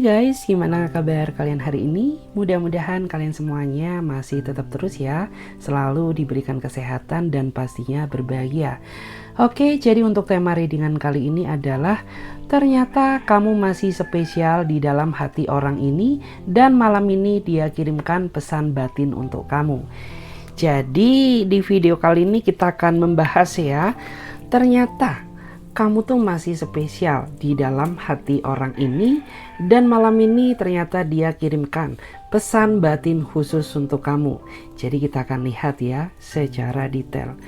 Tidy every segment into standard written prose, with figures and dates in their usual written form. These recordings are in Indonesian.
Hai guys, gimana kabar kalian hari ini? Mudah-mudahan kalian semuanya masih tetap terus ya, selalu diberikan kesehatan dan pastinya berbahagia. Oke, jadi untuk tema readingan kali ini adalah ternyata kamu masih spesial di dalam hati orang ini dan malam ini dia kirimkan pesan batin untuk kamu. Jadi di video kali ini kita akan membahas ya, ternyata kamu tuh masih spesial di dalam hati orang ini dan malam ini ternyata dia kirimkan pesan batin khusus untuk kamu. Jadi kita akan lihat ya secara detail.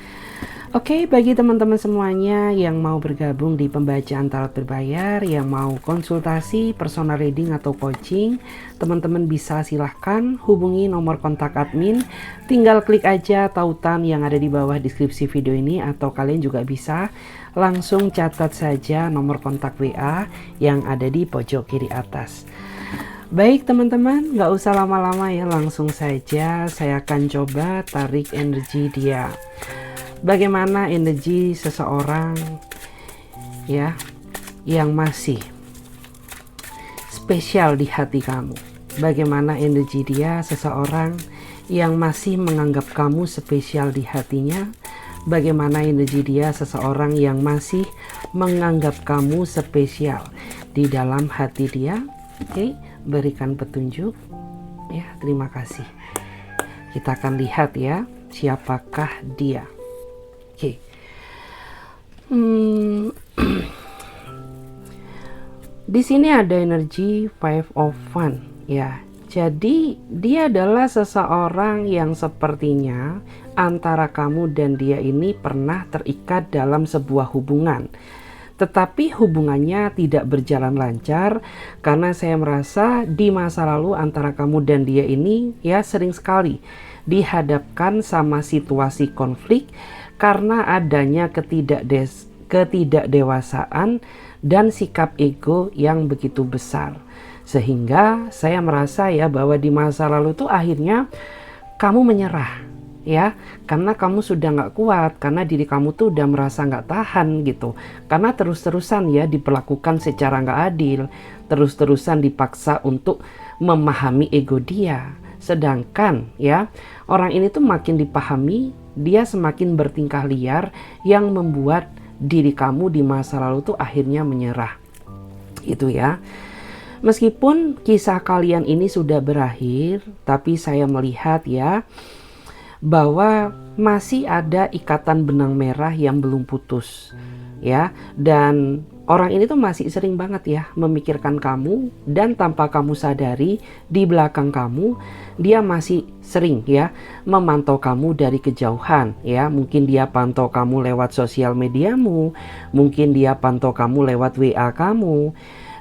Oke, bagi teman-teman semuanya yang mau bergabung di pembacaan tarot berbayar, yang mau konsultasi, personal reading atau coaching, teman-teman bisa silahkan hubungi nomor kontak admin. Tinggal klik aja tautan yang ada di bawah deskripsi video ini, atau kalian juga bisa langsung catat saja nomor kontak WA yang ada di pojok kiri atas. Baik teman-teman, nggak usah lama-lama ya, langsung saja saya akan coba tarik energi dia. Bagaimana energi seseorang ya yang masih spesial di hati kamu? Bagaimana energi dia seseorang yang masih menganggap kamu spesial di hatinya? Bagaimana energi dia seseorang yang masih menganggap kamu spesial di dalam hati dia? Oke, berikan petunjuk ya, terima kasih. Kita akan lihat ya, siapakah dia. Oke. Di sini ada energi Five of Wands ya. Jadi dia adalah seseorang yang sepertinya antara kamu dan dia ini pernah terikat dalam sebuah hubungan. Tetapi hubungannya tidak berjalan lancar karena saya merasa di masa lalu antara kamu dan dia ini ya sering sekali dihadapkan sama situasi konflik karena adanya ketidakdewasaan dan sikap ego yang begitu besar. Sehingga saya merasa ya bahwa di masa lalu tuh akhirnya kamu menyerah ya, karena kamu sudah nggak kuat, karena diri kamu tuh udah merasa nggak tahan gitu, karena terus-terusan ya diperlakukan secara nggak adil, terus-terusan dipaksa untuk memahami ego dia. Sedangkan ya orang ini tuh makin dipahami, dia semakin bertingkah liar yang membuat diri kamu di masa lalu tuh akhirnya menyerah. Itu ya. Meskipun kisah kalian ini sudah berakhir, tapi saya melihat ya bahwa masih ada ikatan benang merah yang belum putus. Ya, dan orang ini tuh masih sering banget ya memikirkan kamu, dan tanpa kamu sadari di belakang kamu dia masih sering ya memantau kamu dari kejauhan ya. Mungkin dia pantau kamu lewat sosial mediamu, mungkin dia pantau kamu lewat WA kamu,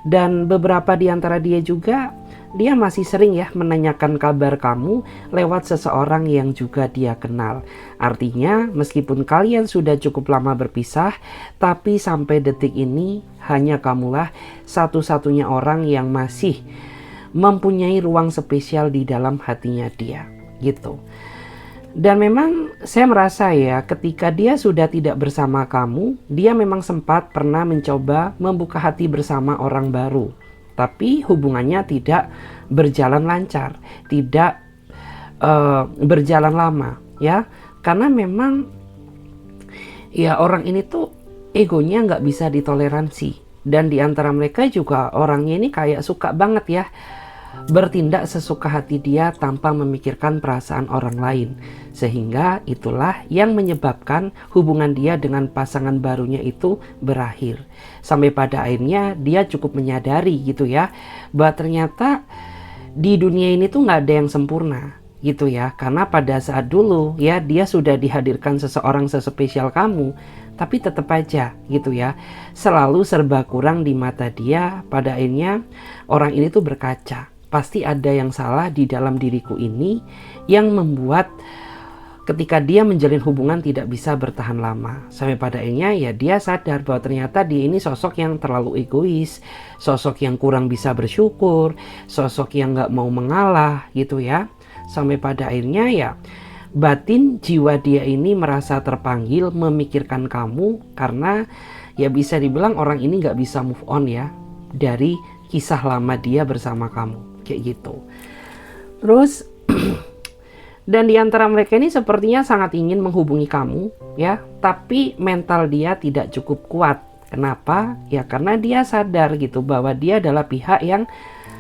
dan beberapa di antara dia juga dia masih sering ya menanyakan kabar kamu lewat seseorang yang juga dia kenal. Artinya meskipun kalian sudah cukup lama berpisah, tapi sampai detik ini hanya kamulah satu-satunya orang yang masih mempunyai ruang spesial di dalam hatinya dia gitu. Dan memang saya merasa ya ketika dia sudah tidak bersama kamu, dia memang sempat pernah mencoba membuka hati bersama orang baru. Tapi hubungannya tidak berjalan lancar, tidak berjalan lama ya, karena memang ya orang ini tuh egonya nggak bisa ditoleransi, dan di antara mereka juga orangnya ini kayak suka banget ya bertindak sesuka hati dia tanpa memikirkan perasaan orang lain, sehingga itulah yang menyebabkan hubungan dia dengan pasangan barunya itu berakhir. Sampai pada akhirnya dia cukup menyadari gitu ya bahwa ternyata di dunia ini tuh nggak ada yang sempurna gitu ya, karena pada saat dulu ya dia sudah dihadirkan seseorang sespesial kamu, tapi tetap aja gitu ya selalu serba kurang di mata dia. Pada akhirnya orang ini tuh berkaca, pasti ada yang salah di dalam diriku ini yang membuat ketika dia menjalin hubungan tidak bisa bertahan lama. Sampai pada akhirnya ya dia sadar bahwa ternyata dia ini sosok yang terlalu egois, sosok yang kurang bisa bersyukur, sosok yang gak mau mengalah gitu ya. Sampai pada akhirnya ya batin jiwa dia ini merasa terpanggil memikirkan kamu, karena ya bisa dibilang orang ini gak bisa move on ya dari kisah lama dia bersama kamu, kayak gitu. Terus dan di antara mereka ini sepertinya sangat ingin menghubungi kamu ya, tapi mental dia tidak cukup kuat. Kenapa? Ya karena dia sadar gitu bahwa dia adalah pihak yang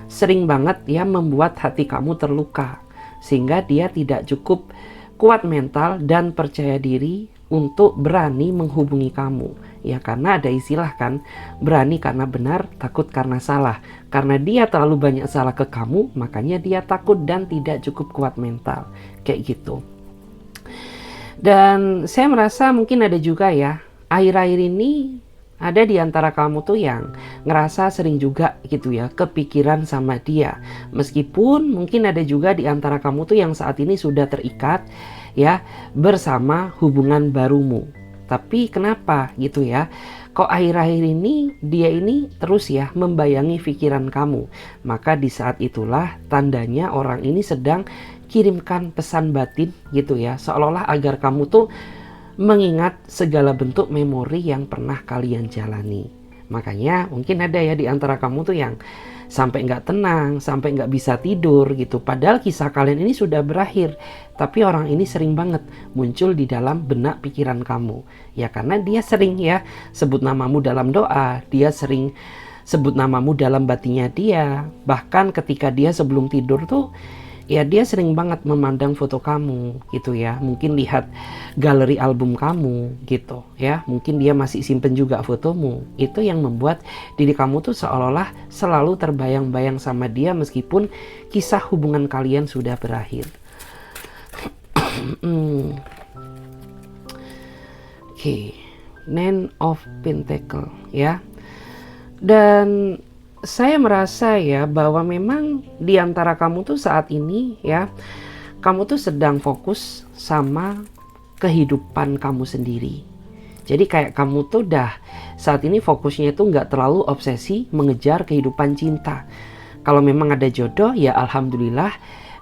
sering banget ya membuat hati kamu terluka, sehingga dia tidak cukup kuat mental dan percaya diri untuk berani menghubungi kamu. Ya karena ada istilah kan, berani karena benar, takut karena salah. Karena dia terlalu banyak salah ke kamu, makanya dia takut dan tidak cukup kuat mental. Kayak gitu. Dan saya merasa mungkin ada juga ya, akhir-akhir ini ada di antara kamu tuh yang ngerasa sering juga gitu ya kepikiran sama dia. Meskipun mungkin ada juga di antara kamu tuh yang saat ini sudah terikat ya bersama hubungan barumu. Tapi kenapa gitu ya? Kok akhir-akhir ini dia ini terus ya membayangi pikiran kamu? Maka di saat itulah tandanya orang ini sedang kirimkan pesan batin gitu ya, seolah-olah agar kamu tuh mengingat segala bentuk memori yang pernah kalian jalani. Makanya mungkin ada ya di antara kamu tuh yang sampai nggak tenang, sampai nggak bisa tidur gitu. Padahal kisah kalian ini sudah berakhir, tapi orang ini sering banget muncul di dalam benak pikiran kamu. Ya karena dia sering ya sebut namamu dalam doa, dia sering sebut namamu dalam batinnya dia. Bahkan ketika dia sebelum tidur tuh ya dia sering banget memandang foto kamu gitu ya. Mungkin lihat galeri album kamu gitu ya. Mungkin dia masih simpen juga fotomu. Itu yang membuat diri kamu tuh seolah-olah selalu terbayang-bayang sama dia meskipun kisah hubungan kalian sudah berakhir. Oke, Nine of Pentacle ya. Dan saya merasa ya bahwa memang di antara kamu tuh saat ini ya, kamu tuh sedang fokus sama kehidupan kamu sendiri. Jadi kayak kamu tuh dah saat ini fokusnya itu nggak terlalu obsesi mengejar kehidupan cinta. Kalau memang ada jodoh ya alhamdulillah,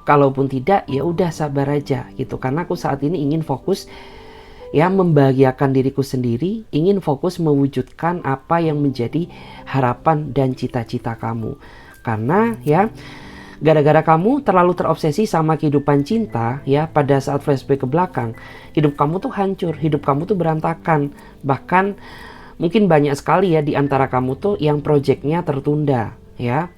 kalaupun tidak ya udah sabar aja gitu. Karena aku saat ini ingin fokus ya membahagiakan diriku sendiri, ingin fokus mewujudkan apa yang menjadi harapan dan cita-cita kamu. Karena ya gara-gara kamu terlalu terobsesi sama kehidupan cinta ya, pada saat flashback ke belakang, hidup kamu tuh hancur, hidup kamu tuh berantakan. Bahkan mungkin banyak sekali ya di antara kamu tuh yang proyeknya tertunda ya.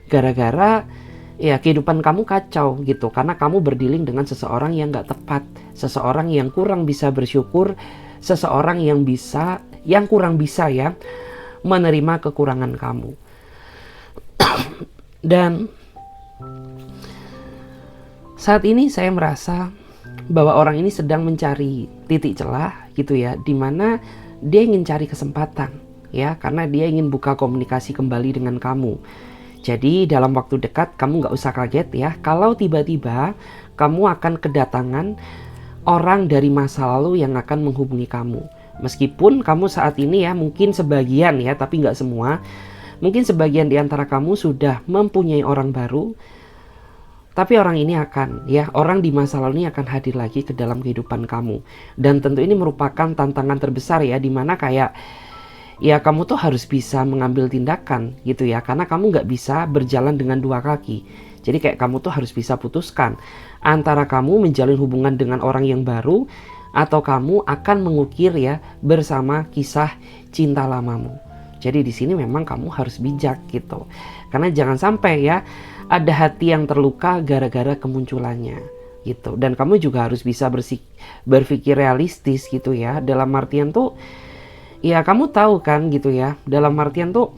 Gara-gara ya kehidupan kamu kacau gitu, karena kamu berdealing dengan seseorang yang gak tepat, seseorang yang kurang bisa bersyukur, seseorang yang kurang bisa ya menerima kekurangan kamu. Dan saat ini saya merasa bahwa orang ini sedang mencari titik celah gitu ya, dimana dia ingin cari kesempatan ya, karena dia ingin buka komunikasi kembali dengan kamu. Jadi dalam waktu dekat kamu nggak usah kaget ya kalau tiba-tiba kamu akan kedatangan orang dari masa lalu yang akan menghubungi kamu. Meskipun kamu saat ini ya mungkin sebagian ya, tapi nggak semua. Mungkin sebagian di antara kamu sudah mempunyai orang baru. Tapi orang ini akan ya, orang di masa lalu ini akan hadir lagi ke dalam kehidupan kamu. Dan tentu ini merupakan tantangan terbesar ya, dimana kayak ya kamu tuh harus bisa mengambil tindakan gitu ya, karena kamu nggak bisa berjalan dengan dua kaki. Jadi kayak kamu tuh harus bisa putuskan antara kamu menjalin hubungan dengan orang yang baru atau kamu akan mengukir ya bersama kisah cinta lamamu. Jadi di sini memang kamu harus bijak gitu, karena jangan sampai ya ada hati yang terluka gara-gara kemunculannya gitu. Dan kamu juga harus bisa berpikir realistis gitu ya, dalam artian tuh ya kamu tahu kan gitu ya, dalam artian tuh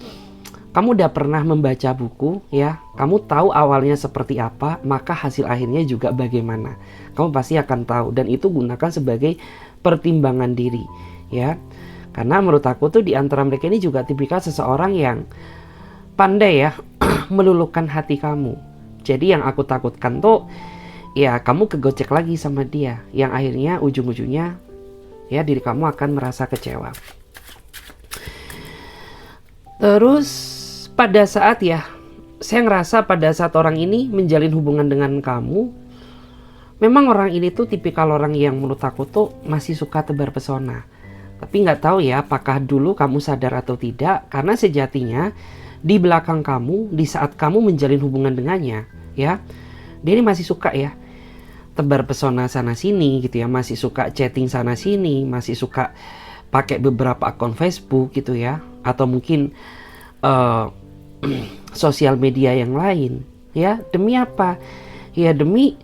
kamu udah pernah membaca buku ya, kamu tahu awalnya seperti apa, maka hasil akhirnya juga bagaimana. Kamu pasti akan tahu, dan itu gunakan sebagai pertimbangan diri ya. Karena menurut aku tuh di antara mereka ini juga tipikal seseorang yang pandai ya meluluhkan hati kamu. Jadi yang aku takutkan tuh ya kamu kegocek lagi sama dia, yang akhirnya ujung-ujungnya ya diri kamu akan merasa kecewa. Terus pada saat ya, saya ngerasa pada saat orang ini menjalin hubungan dengan kamu, memang orang ini tuh tipikal orang yang menurut aku tuh masih suka tebar pesona. Tapi nggak tahu ya apakah dulu kamu sadar atau tidak, karena sejatinya di belakang kamu, di saat kamu menjalin hubungan dengannya, ya, dia ini masih suka ya tebar pesona sana sini gitu ya, masih suka chatting sana sini, masih suka pakai beberapa akun Facebook gitu ya, atau mungkin sosial media yang lain ya. Demi apa? Ya demi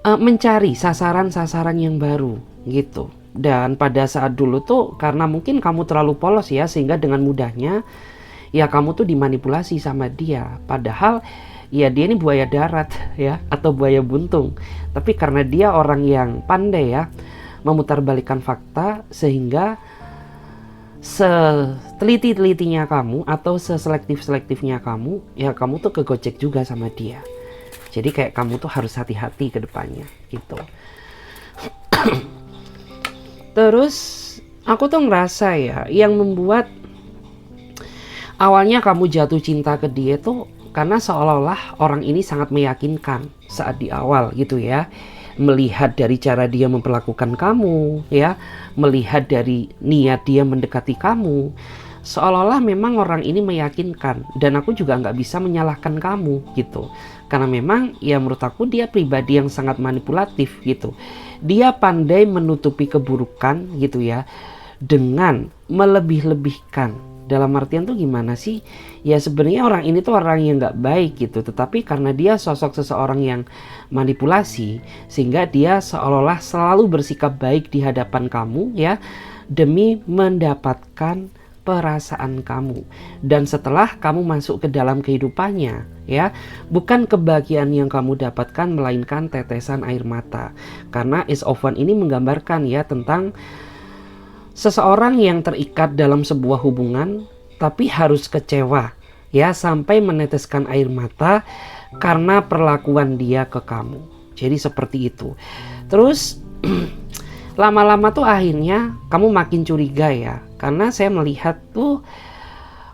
mencari sasaran-sasaran yang baru gitu. Dan pada saat dulu tuh karena mungkin kamu terlalu polos ya, sehingga dengan mudahnya ya kamu tuh dimanipulasi sama dia. Padahal ya dia ini buaya darat ya, atau buaya buntung. Tapi karena dia orang yang pandai ya memutarbalikkan fakta, sehingga seteliti-telitinya kamu atau seselektif-selektifnya kamu, ya kamu tuh kegocek juga sama dia. Jadi kayak kamu tuh harus hati-hati ke depannya gitu. Terus aku tuh ngerasa ya, yang membuat awalnya kamu jatuh cinta ke dia tuh karena seolah-olah orang ini sangat meyakinkan saat di awal gitu ya. Melihat dari cara dia memperlakukan kamu ya, melihat dari niat dia mendekati kamu, seolah-olah memang orang ini meyakinkan. Dan aku juga nggak bisa menyalahkan kamu gitu, karena memang ya menurut aku dia pribadi yang sangat manipulatif gitu. Dia pandai menutupi keburukan gitu ya, dengan melebih-lebihkan. Dalam artian tuh gimana sih? Ya sebenarnya orang ini tuh orang yang nggak baik gitu, tetapi karena dia sosok seseorang yang manipulasi, sehingga dia seolah-olah selalu bersikap baik di hadapan kamu ya, demi mendapatkan perasaan kamu. Dan setelah kamu masuk ke dalam kehidupannya ya, bukan kebahagiaan yang kamu dapatkan melainkan tetesan air mata. Karena Ace of Wands ini menggambarkan ya tentang seseorang yang terikat dalam sebuah hubungan tapi harus kecewa ya, sampai meneteskan air mata karena perlakuan dia ke kamu. Jadi seperti itu. Terus lama-lama tuh akhirnya kamu makin curiga ya, karena saya melihat tuh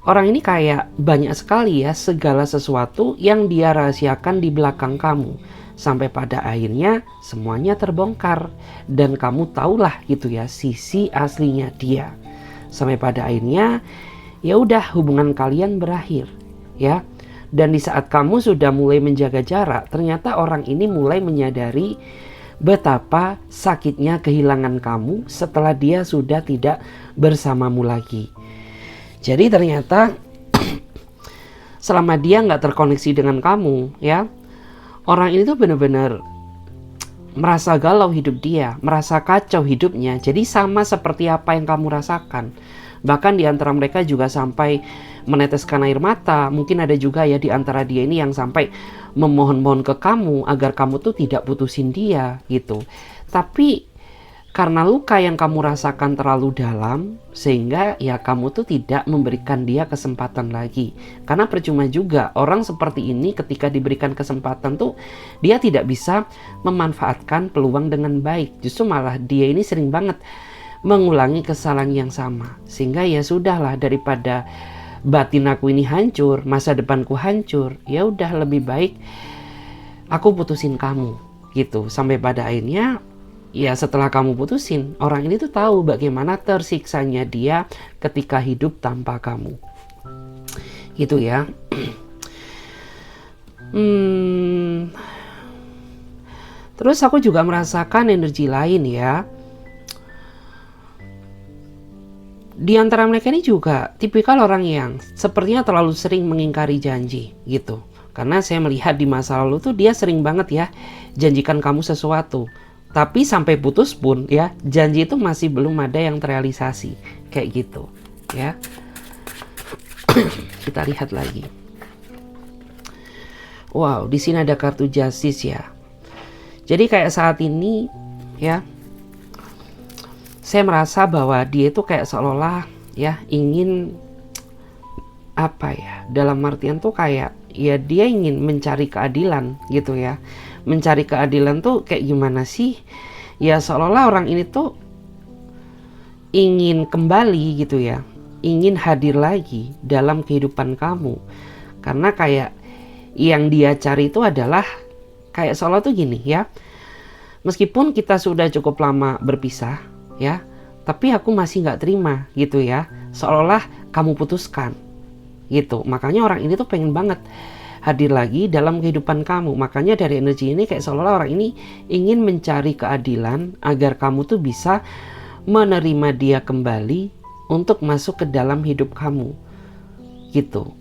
orang ini kayak banyak sekali ya segala sesuatu yang dia rahasiakan di belakang kamu. Sampai pada akhirnya semuanya terbongkar dan kamu tahulah gitu ya sisi aslinya dia. Sampai pada akhirnya ya udah hubungan kalian berakhir ya. Dan di saat kamu sudah mulai menjaga jarak, ternyata orang ini mulai menyadari betapa sakitnya kehilangan kamu setelah dia sudah tidak bersamamu lagi. Jadi ternyata selama dia nggak terkoneksi dengan kamu ya, orang ini tuh benar-benar merasa galau hidup dia, merasa kacau hidupnya. Jadi sama seperti apa yang kamu rasakan. Bahkan di antara mereka juga sampai meneteskan air mata. Mungkin ada juga ya di antara dia ini yang sampai memohon-mohon ke kamu agar kamu tuh tidak putusin dia gitu. Tapi karena luka yang kamu rasakan terlalu dalam, sehingga ya kamu tuh tidak memberikan dia kesempatan lagi. Karena percuma juga orang seperti ini ketika diberikan kesempatan tuh dia tidak bisa memanfaatkan peluang dengan baik. Justru malah dia ini sering banget mengulangi kesalahan yang sama. Sehingga ya sudahlah, daripada batin aku ini hancur, masa depanku hancur, ya udah lebih baik aku putusin kamu gitu. Sampai pada akhirnya ya setelah kamu putusin, orang ini tuh tahu bagaimana tersiksanya dia ketika hidup tanpa kamu. Gitu ya. Terus aku juga merasakan energi lain ya. Di antara mereka ini juga tipikal orang yang sepertinya terlalu sering mengingkari janji gitu. Karena saya melihat di masa lalu tuh dia sering banget ya janjikan kamu sesuatu. Tapi sampai putus pun ya janji itu masih belum ada yang terrealisasi. Kayak gitu ya. Kita lihat lagi. Wow, di sini ada kartu Justice ya. Jadi kayak saat ini ya, saya merasa bahwa dia itu kayak seolah-olah ya ingin apa ya, dalam artian tuh kayak ya dia ingin mencari keadilan gitu ya. Mencari keadilan tuh kayak gimana sih? Ya seolah-olah orang ini tuh ingin kembali gitu ya, ingin hadir lagi dalam kehidupan kamu. Karena kayak yang dia cari itu adalah kayak seolah tuh gini ya, meskipun kita sudah cukup lama berpisah ya, tapi aku masih nggak terima gitu ya, seolah-olah kamu putuskan gitu. Makanya orang ini tuh pengen banget hadir lagi dalam kehidupan kamu. Makanya dari energi ini kayak seolah-olah orang ini ingin mencari keadilan agar kamu tuh bisa menerima dia kembali untuk masuk ke dalam hidup kamu gitu.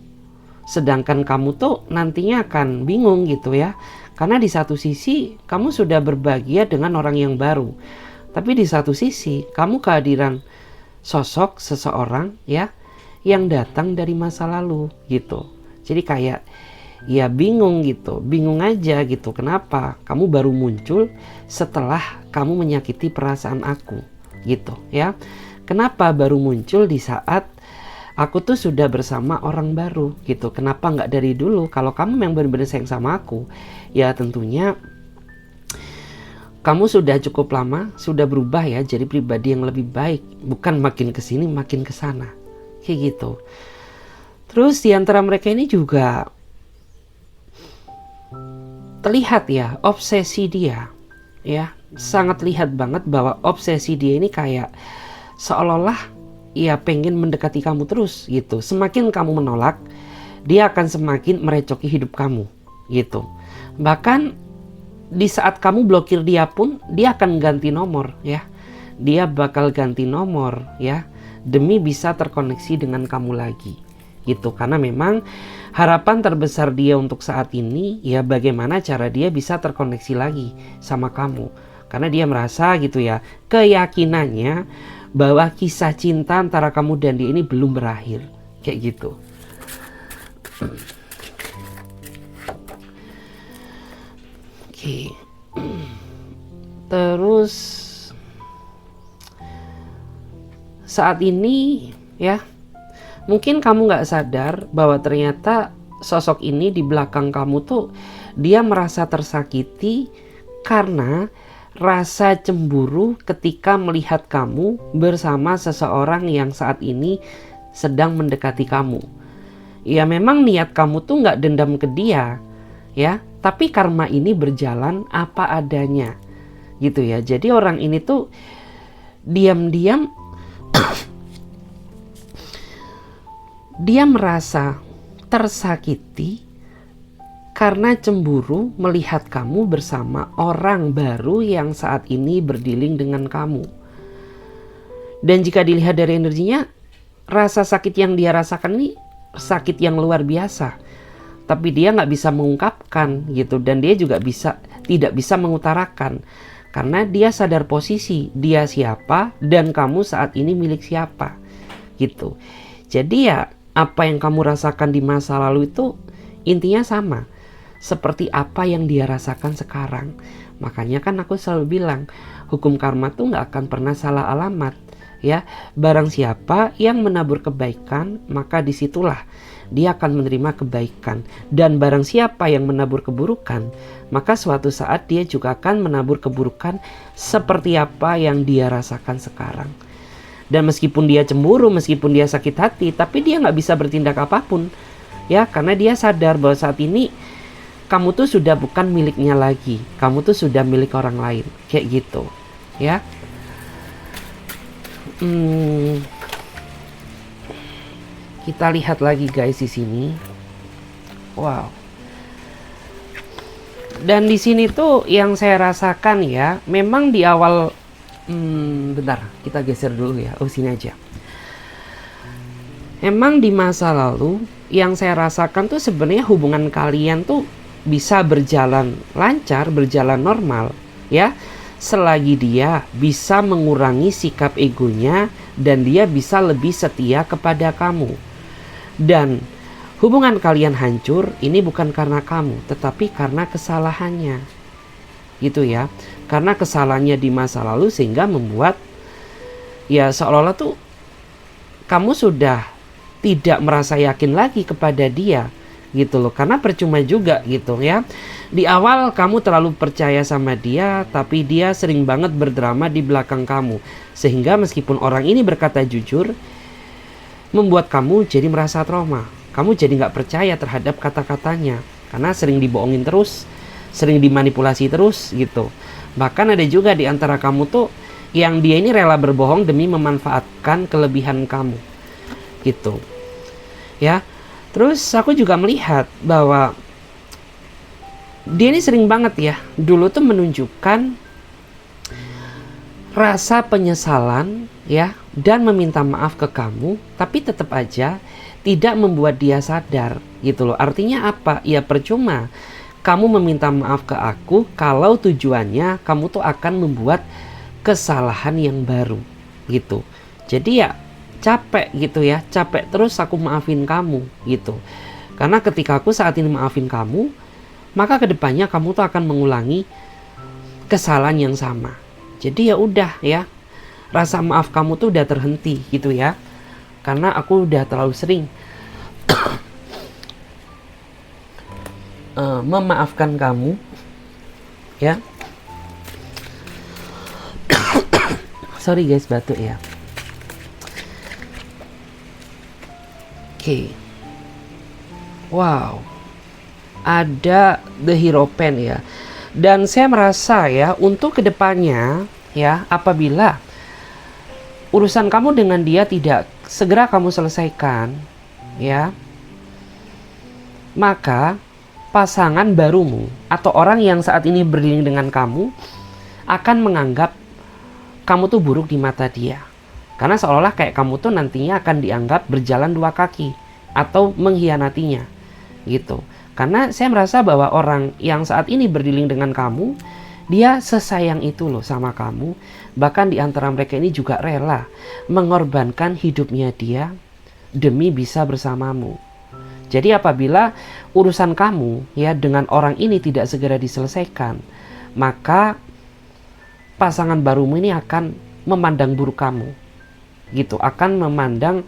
Sedangkan kamu tuh nantinya akan bingung gitu ya, karena di satu sisi kamu sudah berbahagia dengan orang yang baru, tapi di satu sisi kamu kehadiran sosok seseorang ya yang datang dari masa lalu gitu. Jadi kayak ya bingung gitu, bingung aja gitu, kenapa kamu baru muncul setelah kamu menyakiti perasaan aku gitu ya. Kenapa baru muncul di saat aku tuh sudah bersama orang baru gitu. Kenapa nggak dari dulu? Kalau kamu yang benar-benar sayang sama aku, ya tentunya kamu sudah cukup lama, sudah berubah ya jadi pribadi yang lebih baik. Bukan makin kesini makin kesana, kayak gitu. Terus di antara mereka ini juga terlihat ya obsesi dia, ya sangat lihat banget bahwa obsesi dia ini kayak seolah-olah ya pengen mendekati kamu terus gitu. Semakin kamu menolak, dia akan semakin merecoki hidup kamu gitu. Bahkan di saat kamu blokir dia pun, dia akan ganti nomor ya. Dia bakal ganti nomor ya, demi bisa terkoneksi dengan kamu lagi gitu. Karena memang harapan terbesar dia untuk saat ini ya bagaimana cara dia bisa terkoneksi lagi sama kamu. Karena dia merasa gitu ya, keyakinannya bahwa kisah cinta antara kamu dan dia ini belum berakhir, kayak gitu. Oke. Terus saat ini ya, mungkin kamu nggak sadar bahwa ternyata sosok ini di belakang kamu tuh dia merasa tersakiti karena rasa cemburu ketika melihat kamu bersama seseorang yang saat ini sedang mendekati kamu. Ya memang niat kamu tuh nggak dendam ke dia ya, tapi karma ini berjalan apa adanya gitu ya. Jadi orang ini tuh diam-diam dia merasa tersakiti karena cemburu melihat kamu bersama orang baru yang saat ini berdiling dengan kamu. Dan jika dilihat dari energinya, rasa sakit yang dia rasakan ini sakit yang luar biasa. Tapi dia nggak bisa mengungkapkan gitu, dan dia juga tidak bisa mengutarakan. Karena dia sadar posisi, dia siapa dan kamu saat ini milik siapa gitu. Jadi ya apa yang kamu rasakan di masa lalu itu intinya sama seperti apa yang dia rasakan sekarang. Makanya kan aku selalu bilang, hukum karma tuh gak akan pernah salah alamat ya. Barang siapa yang menabur kebaikan, maka disitulah dia akan menerima kebaikan. Dan barang siapa yang menabur keburukan, maka suatu saat dia juga akan menabur keburukan seperti apa yang dia rasakan sekarang. Dan meskipun dia cemburu, meskipun dia sakit hati, tapi dia gak bisa bertindak apapun ya, karena dia sadar bahwa saat ini kamu tuh sudah bukan miliknya lagi, kamu tuh sudah milik orang lain, kayak gitu, ya. Kita lihat lagi guys di sini, wow. Dan di sini tuh yang saya rasakan ya, memang di awal, bentar, kita geser dulu ya, sini aja. Emang di masa lalu yang saya rasakan tuh sebenarnya hubungan kalian tuh bisa berjalan lancar, berjalan normal ya, selagi dia bisa mengurangi sikap egonya dan dia bisa lebih setia kepada kamu. Dan hubungan kalian hancur ini bukan karena kamu, tetapi karena kesalahannya gitu ya. Karena kesalahannya di masa lalu sehingga membuat ya seolah-olah tuh kamu sudah tidak merasa yakin lagi kepada dia gitu loh. Karena percuma juga gitu ya. Di awal kamu terlalu percaya sama dia, tapi dia sering banget berdrama di belakang kamu. Sehingga meskipun orang ini berkata jujur, membuat kamu jadi merasa trauma. Kamu jadi gak percaya terhadap kata-katanya, karena sering dibohongin terus, sering dimanipulasi terus gitu. Bahkan ada juga di antara kamu tuh yang dia ini rela berbohong demi memanfaatkan kelebihan kamu gitu ya. Terus aku juga melihat bahwa dia ini sering banget ya dulu tuh menunjukkan rasa penyesalan ya dan meminta maaf ke kamu, tapi tetap aja tidak membuat dia sadar gitu loh. Artinya apa? Ya percuma kamu meminta maaf ke aku kalau tujuannya kamu tuh akan membuat kesalahan yang baru gitu. Jadi ya capek gitu ya, capek terus aku maafin kamu gitu. Karena ketika aku saat ini maafin kamu, maka kedepannya kamu tuh akan mengulangi kesalahan yang sama. Jadi ya udah ya, rasa maaf kamu tuh udah terhenti gitu ya. Karena aku udah terlalu sering memaafkan kamu ya. Sorry guys, batuk ya. Oke. Wow. Ada The Hero Pen ya. Dan saya merasa ya untuk kedepannya ya, apabila urusan kamu dengan dia tidak segera kamu selesaikan ya, maka pasangan barumu atau orang yang saat ini berdiri dengan kamu akan menganggap kamu tuh buruk di mata dia. Karena seolah-olah kayak kamu tuh nantinya akan dianggap berjalan dua kaki atau mengkhianatinya gitu. Karena saya merasa bahwa orang yang saat ini berdiri dengan kamu, dia sesayang itu loh sama kamu. Bahkan di antara mereka ini juga rela mengorbankan hidupnya dia demi bisa bersamamu. Jadi apabila urusan kamu ya dengan orang ini tidak segera diselesaikan, maka pasangan barumu ini akan memandang buruk kamu. Gitu, akan memandang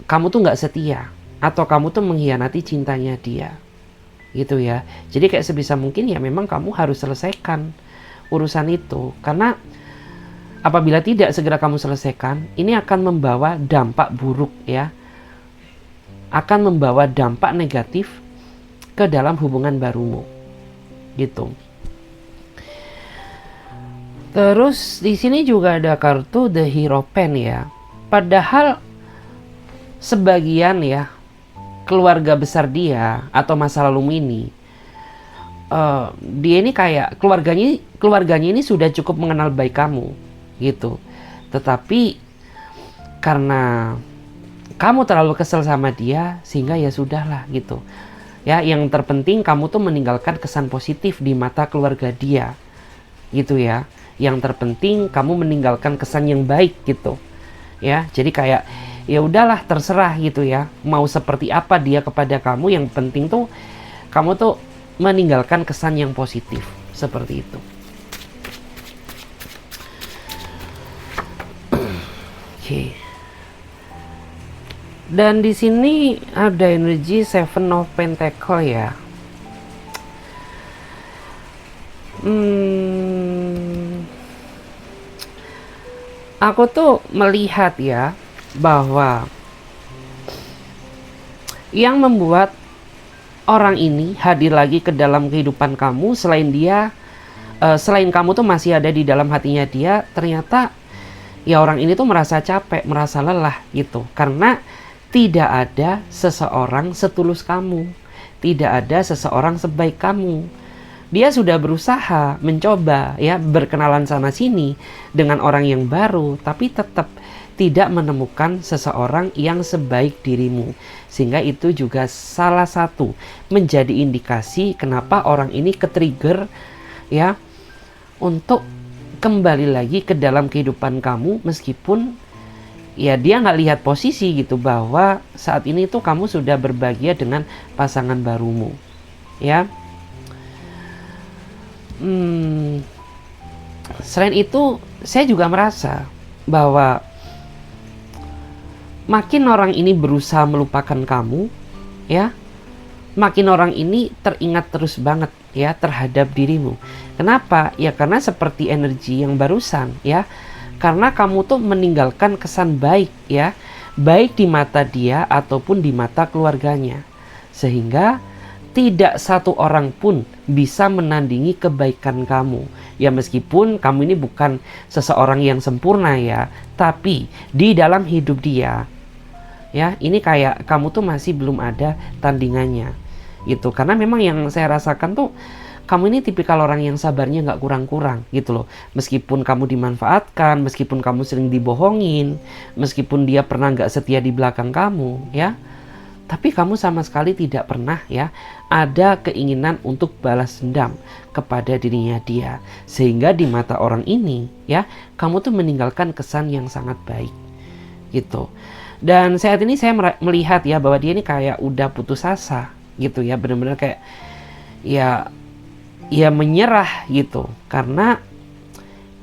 kamu tuh nggak setia. Atau kamu tuh mengkhianati cintanya dia gitu ya. Jadi kayak sebisa mungkin ya memang kamu harus selesaikan urusan itu. Karena apabila tidak segera kamu selesaikan, ini akan membawa dampak buruk ya. Akan membawa dampak negatif ke dalam hubungan barumu gitu. Terus di sini juga ada kartu The Hero Pen ya. Padahal sebagian ya keluarga besar dia atau masa lalu ini, dia ini kayak keluarganya ini sudah cukup mengenal baik kamu gitu. Tetapi karena kamu terlalu kesel sama dia, sehingga ya sudahlah gitu ya. Yang terpenting kamu tuh meninggalkan kesan positif di mata keluarga dia gitu ya. Yang terpenting kamu meninggalkan kesan yang baik gitu ya. Jadi kayak ya udahlah terserah gitu ya, mau seperti apa dia kepada kamu, yang penting tuh kamu tuh meninggalkan kesan yang positif seperti itu. Oke. Dan di sini ada energi Seven of Pentacle ya. Aku tuh melihat ya bahwa yang membuat orang ini hadir lagi ke dalam kehidupan kamu, selain dia, selain kamu tuh masih ada di dalam hatinya dia, ternyata ya orang ini tuh merasa capek, merasa lelah gitu. Karena tidak ada seseorang setulus kamu, tidak ada seseorang sebaik kamu. Dia sudah berusaha mencoba ya berkenalan sana sini dengan orang yang baru, tapi tetap tidak menemukan seseorang yang sebaik dirimu. Sehingga itu juga salah satu menjadi indikasi kenapa orang ini ke-trigger ya untuk kembali lagi ke dalam kehidupan kamu, meskipun ya dia nggak lihat posisi gitu bahwa saat ini tuh kamu sudah berbahagia dengan pasangan barumu ya. Selain itu saya juga merasa bahwa makin orang ini berusaha melupakan kamu ya, makin orang ini teringat terus banget ya terhadap dirimu. Kenapa? Ya karena seperti energi yang barusan ya, karena kamu tuh meninggalkan kesan baik ya, baik di mata dia ataupun di mata keluarganya, sehingga tidak satu orang pun bisa menandingi kebaikan kamu. Ya meskipun kamu ini bukan seseorang yang sempurna ya, tapi di dalam hidup dia ya. Ini kayak kamu tuh masih belum ada tandingannya gitu. Karena memang yang saya rasakan tuh kamu ini tipikal orang yang sabarnya nggak kurang-kurang gitu loh. Meskipun kamu dimanfaatkan, meskipun kamu sering dibohongin, meskipun dia pernah nggak setia di belakang kamu, ya. Tapi kamu sama sekali tidak pernah ya ada keinginan untuk balas dendam kepada dirinya dia. Sehingga di mata orang ini ya, kamu tuh meninggalkan kesan yang sangat baik gitu. Dan saat ini saya melihat ya bahwa dia ini kayak udah putus asa gitu ya. Benar-benar kayak ya menyerah gitu. Karena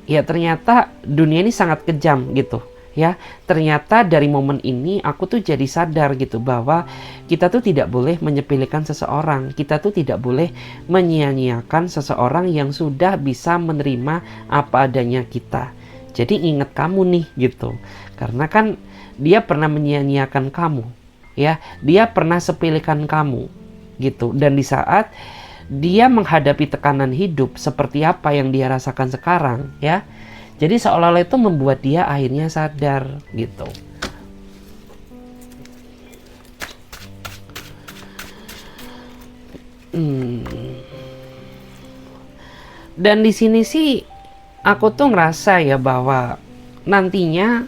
ya ternyata dunia ini sangat kejam gitu. Ya, ternyata dari momen ini aku tuh jadi sadar gitu bahwa kita tuh tidak boleh menyepelekan seseorang. Kita tuh tidak boleh menyia-nyiakan seseorang yang sudah bisa menerima apa adanya kita. Jadi ingat kamu nih gitu. Karena kan dia pernah menyia-nyiakan kamu. Ya, dia pernah sepelekan kamu gitu. Dan di saat dia menghadapi tekanan hidup seperti apa yang dia rasakan sekarang, ya. Jadi seolah-olah itu membuat dia akhirnya sadar gitu. Dan di sini sih aku tuh ngerasa ya bahwa nantinya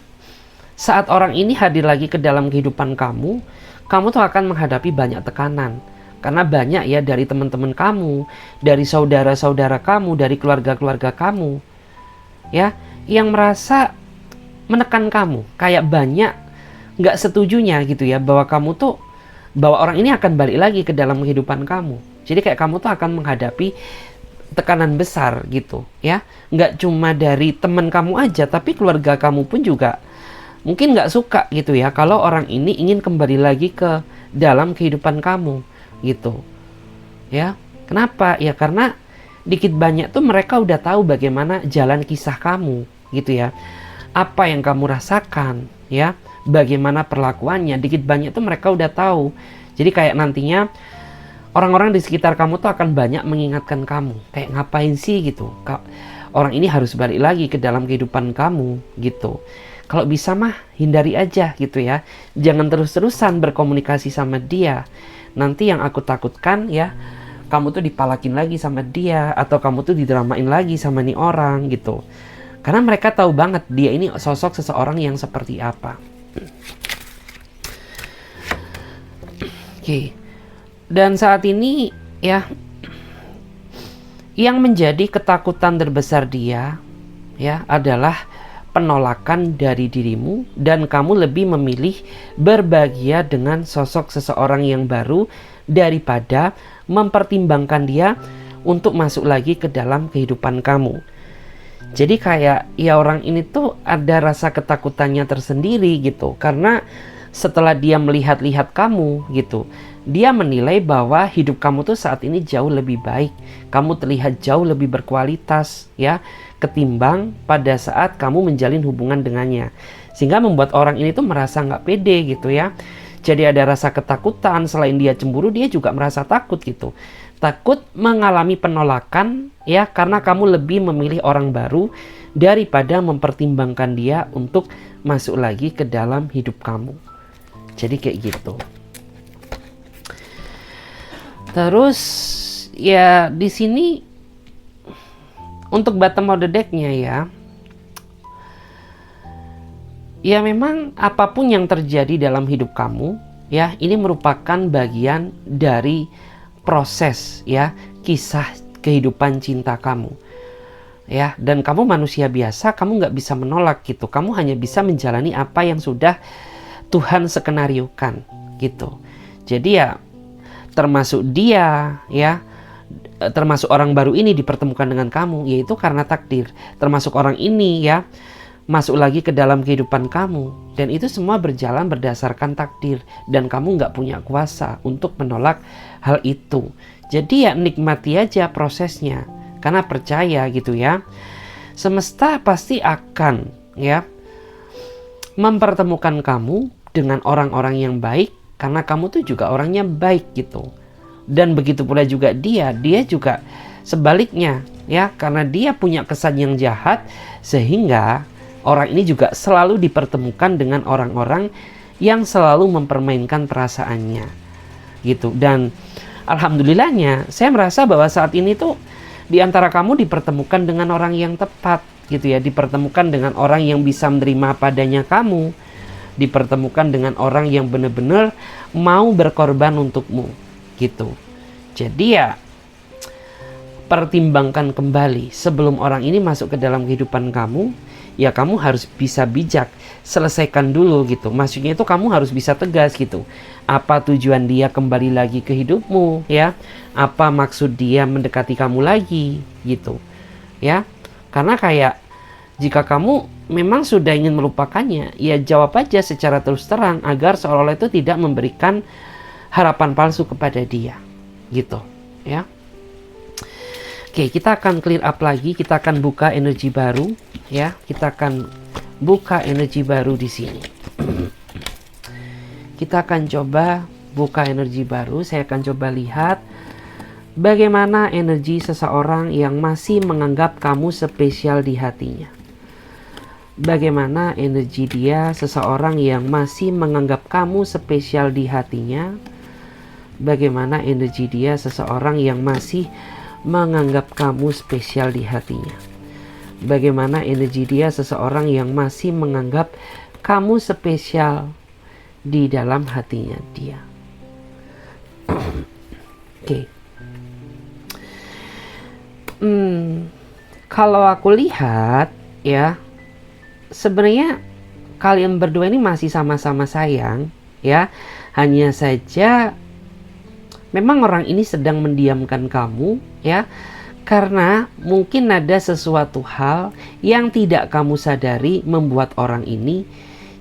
saat orang ini hadir lagi ke dalam kehidupan kamu, kamu tuh akan menghadapi banyak tekanan. Karena banyak ya dari teman-teman kamu, dari saudara-saudara kamu, dari keluarga-keluarga kamu, ya, yang merasa menekan kamu, kayak banyak nggak setujunya gitu ya bahwa kamu tuh, bahwa orang ini akan balik lagi ke dalam kehidupan kamu. Jadi kayak kamu tuh akan menghadapi tekanan besar gitu ya, nggak cuma dari teman kamu aja, tapi keluarga kamu pun juga mungkin nggak suka gitu ya kalau orang ini ingin kembali lagi ke dalam kehidupan kamu gitu ya. Kenapa? Ya karena dikit banyak tuh mereka udah tahu bagaimana jalan kisah kamu gitu ya, apa yang kamu rasakan ya, bagaimana perlakuannya, dikit banyak tuh mereka udah tahu. Jadi kayak nantinya orang-orang di sekitar kamu tuh akan banyak mengingatkan kamu, kayak ngapain sih gitu, orang ini harus balik lagi ke dalam kehidupan kamu gitu. Kalau bisa mah hindari aja gitu ya, jangan terus-terusan berkomunikasi sama dia. Nanti yang aku takutkan ya, kamu tuh dipalakin lagi sama dia, atau kamu tuh didramain lagi sama nih orang gitu. Karena mereka tahu banget dia ini sosok seseorang yang seperti apa. Oke. Dan saat ini ya, yang menjadi ketakutan terbesar dia ya adalah penolakan dari dirimu, dan kamu lebih memilih berbahagia dengan sosok seseorang yang baru daripada mempertimbangkan dia untuk masuk lagi ke dalam kehidupan kamu. Jadi kayak ya orang ini tuh ada rasa ketakutannya tersendiri gitu, karena setelah dia melihat-lihat kamu gitu, dia menilai bahwa hidup kamu tuh saat ini jauh lebih baik, kamu terlihat jauh lebih berkualitas ya, ketimbang pada saat kamu menjalin hubungan dengannya. Sehingga membuat orang ini tuh merasa nggak pede gitu ya. Jadi ada rasa ketakutan, selain dia cemburu, dia juga merasa takut gitu. Takut mengalami penolakan ya, karena kamu lebih memilih orang baru daripada mempertimbangkan dia untuk masuk lagi ke dalam hidup kamu. Jadi kayak gitu. Terus ya di sini untuk bottom of the deck-nya ya memang apapun yang terjadi dalam hidup kamu ya, ini merupakan bagian dari proses ya, kisah kehidupan cinta kamu ya. Dan kamu manusia biasa, kamu nggak bisa menolak gitu, kamu hanya bisa menjalani apa yang sudah Tuhan skenariokan gitu. Jadi ya termasuk dia ya, termasuk orang baru ini dipertemukan dengan kamu, yaitu karena takdir. Termasuk orang ini ya masuk lagi ke dalam kehidupan kamu, dan itu semua berjalan berdasarkan takdir, dan kamu nggak punya kuasa untuk menolak hal itu. Jadi ya nikmati aja prosesnya, karena percaya gitu ya, semesta pasti akan ya mempertemukan kamu dengan orang-orang yang baik, karena kamu tuh juga orangnya baik gitu. Dan begitu pula juga dia juga sebaliknya ya, karena dia punya kesan yang jahat, sehingga orang ini juga selalu dipertemukan dengan orang-orang yang selalu mempermainkan perasaannya gitu. Dan alhamdulillahnya saya merasa bahwa saat ini tuh di antara kamu dipertemukan dengan orang yang tepat gitu ya, dipertemukan dengan orang yang bisa menerima padanya kamu, dipertemukan dengan orang yang benar-benar mau berkorban untukmu gitu. Jadi ya pertimbangkan kembali sebelum orang ini masuk ke dalam kehidupan kamu. Ya kamu harus bisa bijak, selesaikan dulu gitu. Maksudnya itu kamu harus bisa tegas gitu. Apa tujuan dia kembali lagi ke hidupmu ya? Apa maksud dia mendekati kamu lagi gitu. Ya. Karena kayak jika kamu memang sudah ingin melupakannya, ya jawab aja secara terus terang agar seolah-olah itu tidak memberikan harapan palsu kepada dia. Gitu, ya. Oke, kita akan clear up lagi, kita akan buka energi baru, ya. Kita akan buka energi baru di sini. Kita akan coba buka energi baru. Saya akan coba lihat bagaimana energi seseorang yang masih menganggap kamu spesial di hatinya. Bagaimana energi dia, seseorang yang masih menganggap kamu spesial di hatinya. Bagaimana energi dia, seseorang yang masih menganggap kamu spesial di hatinya. Bagaimana energi dia, seseorang yang masih menganggap kamu spesial di dalam hatinya dia. Oke. Kalau aku lihat ya, sebenarnya kalian berdua ini masih sama-sama sayang ya. Hanya saja memang orang ini sedang mendiamkan kamu ya, karena mungkin ada sesuatu hal yang tidak kamu sadari membuat orang ini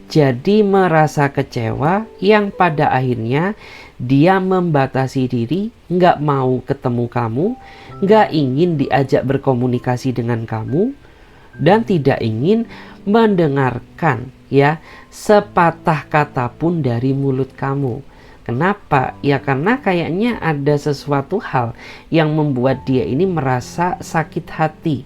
jadi merasa kecewa, yang pada akhirnya dia membatasi diri, nggak mau ketemu kamu, nggak ingin diajak berkomunikasi dengan kamu, dan tidak ingin mendengarkan ya sepatah kata pun dari mulut kamu. Kenapa? Ya karena kayaknya ada sesuatu hal yang membuat dia ini merasa sakit hati